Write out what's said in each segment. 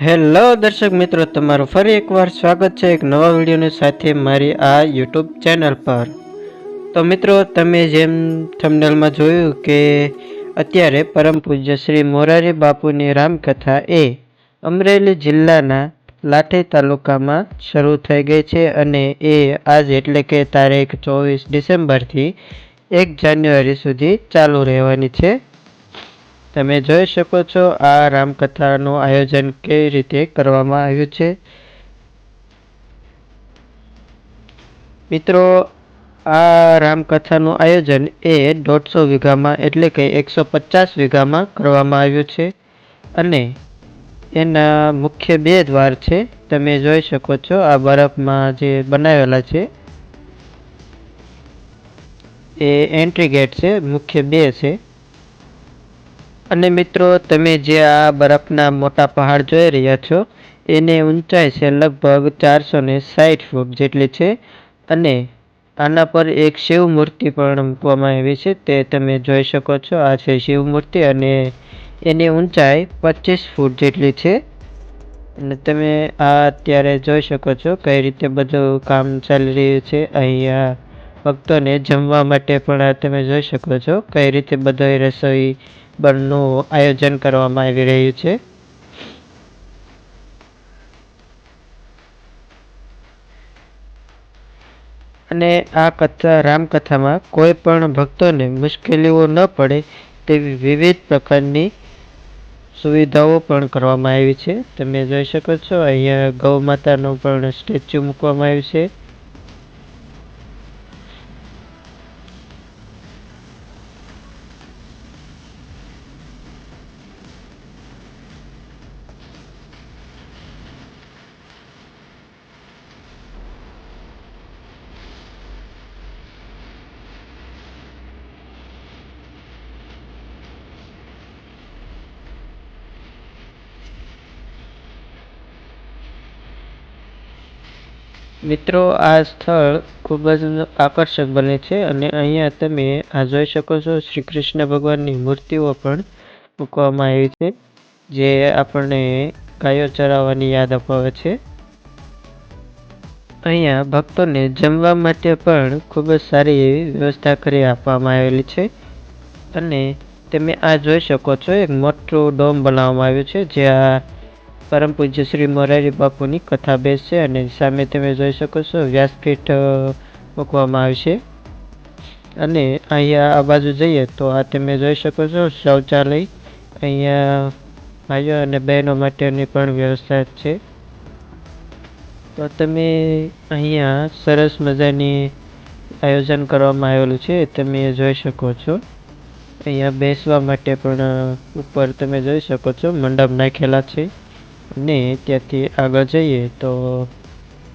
Hello દર્શક મિત્રો, તમારું ફરી એકવાર સ્વાગત છે એક નવા વિડીયોની સાથે મારી આ યુટ્યુબ ચેનલ પર। તો મિત્રો, તમે જેમ થંબનેલમાં જોયું કે અત્યારે પરમ પૂજ્ય શ્રી મોરારી બાપુની રામકથા એ અમરેલી જિલ્લાના લાઠી તાલુકામાં શરૂ થઈ ગઈ છે અને એ આજ એટલે કે તારીખ 24 ડિસેમ્બરથી 1 જાન્યુઆરી સુધી ચાલુ રહેવાની છે। તમે જોઈ શકો છો આ રામકથાનું આયોજન કેવી રીતે કરવામાં આવ્યું છે। મિત્રો, આ રામકથાનું આયોજન એ 150 વીઘામાં એટલે કે 150 વીઘામાં કરવામાં આવ્યું છે અને એના મુખ્ય 2 દ્વાર છે। તમે જોઈ શકો છો આ બરફમાં જે બનાવેલા છે એ એન્ટ્રી ગેટ છે, મુખ્ય 2 છે। અને મિત્રો, તમે જે આ બરફના મોટા પહાડ જોઈ રહ્યા છો એની ઊંચાઈ છે લગભગ 460 ફૂટ જેટલી છે અને આના પર એક શિવ મૂર્તિ પણ મૂકવામાં આવી છે, તે તમે જોઈ શકો છો। આ છે શિવ મૂર્તિ અને એની ઊંચાઈ 25 ફૂટ જેટલી છે અને તમે આ અત્યારે જોઈ શકો છો કઈ રીતે બધું કામ ચાલી રહ્યું છે। અહીંયા ભક્તોને જમવા માટે પણ તમે જોઈ શકો છો કઈ રીતે બધી રસોઈ નું આયોજન કરવામાં આવી રહ્યું છે। અને આ રામકથામાં કોઈ પણ ભક્તોને મુશ્કેલીઓ ન પડે તેવી વિવિધ પ્રકારની સુવિધાઓ પણ કરવામાં આવી છે। તમે જોઈ શકો છો અહીંયા ગૌ માતાનું પણ સ્ટેચ્યુ મૂકવામાં આવ્યું છે। મિત્રો, આ સ્થળ ખૂબ જ આકર્ષક બને છે અને અહીંયા તમે આ જોઈ શકો છો શ્રી કૃષ્ણ ભગવાનની મૂર્તિઓ પણ મૂકવામાં આવી છે જે આપણને ગાયો ચરાવવાની યાદ અપાવે છે। અહીંયા ભક્તોને જમવા માટે પણ ખૂબ જ સારી એવી વ્યવસ્થા કરી આપવામાં આવેલી છે અને તમે આ જોઈ શકો છો એક મોટું ડોમ બનાવવામાં આવ્યું છે જ્યાં પરમ પૂજ્ય શ્રી મોરારી બાપુની કથા બેસશે અને સામે તમે જોઈ શકો છો વ્યાસપીઠ મૂકવામાં આવશે અને અહીંયા આ બાજુ જઈએ તો આ તમે જોઈ શકો છો શૌચાલય, અહીંયા ભાઈઓ અને બહેનો માટેની પણ વ્યવસ્થા છે। તો તમે અહીંયા સરસ મજાની આયોજન કરવામાં આવેલું છે, તમે જોઈ શકો છો। અહીંયા બેસવા માટે પણ ઉપર તમે જોઈ શકો છો મંડપ નાખેલા છે અને ત્યાંથી આગળ જઈએ તો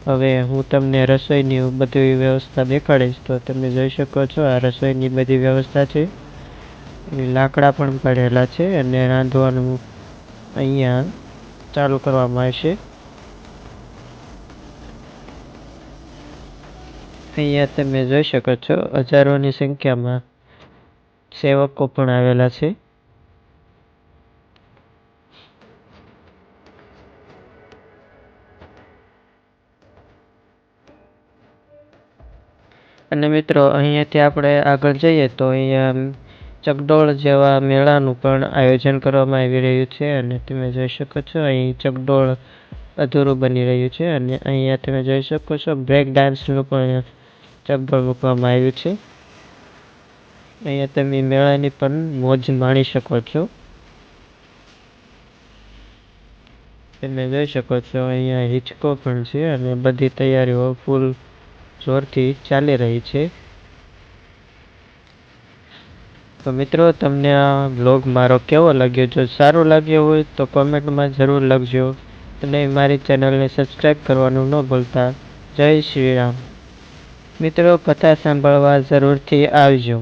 હવે હું તમને રસોઈની બધી વ્યવસ્થા દેખાડીશ। તો તમે જોઈ શકો છો આ રસોઈની બધી વ્યવસ્થા છે, લાકડા પણ પડેલા છે અને રાંધવાનું અહીંયા ચાલુ કરવામાં આવશે। અહીંયા તમે જોઈ શકો છો હજારોની સંખ્યામાં સેવકો પણ આવેલા છે। અને મિત્રો, અહીંયાથી આપણે આગળ જઈએ તો અહીંયા ચકડોળ જેવા મેળાનું પણ આયોજન કરવામાં આવી રહ્યું છે અને તમે જોઈ શકો છો અહીં ચકડોળ અધૂરું બની રહ્યું છે અને અહીંયા તમે જોઈ શકો છો બ્રેક ડાન્સનું પણ ચકડોળ મૂકવામાં આવ્યું છે। અહીંયા તમે મેળાની પણ મોજ માણી શકો છો। તમે જોઈ શકો છો અહીંયા હિંચકો પણ છે અને બધી તૈયારીઓ ફૂલ જોરથી ચાલી રહી છે। તો મિત્રો, તમને આ બ્લોગ મારો કેવો લાગ્યો? જો સારો લાગ્યો હોય તો કોમેન્ટમાં જરૂર લખજો અને મારી ચેનલને સબસ્ક્રાઈબ કરવાનું ન ભૂલતા। જય શ્રી રામ। મિત્રો, કથા સાંભળવા જરૂરથી આવજો।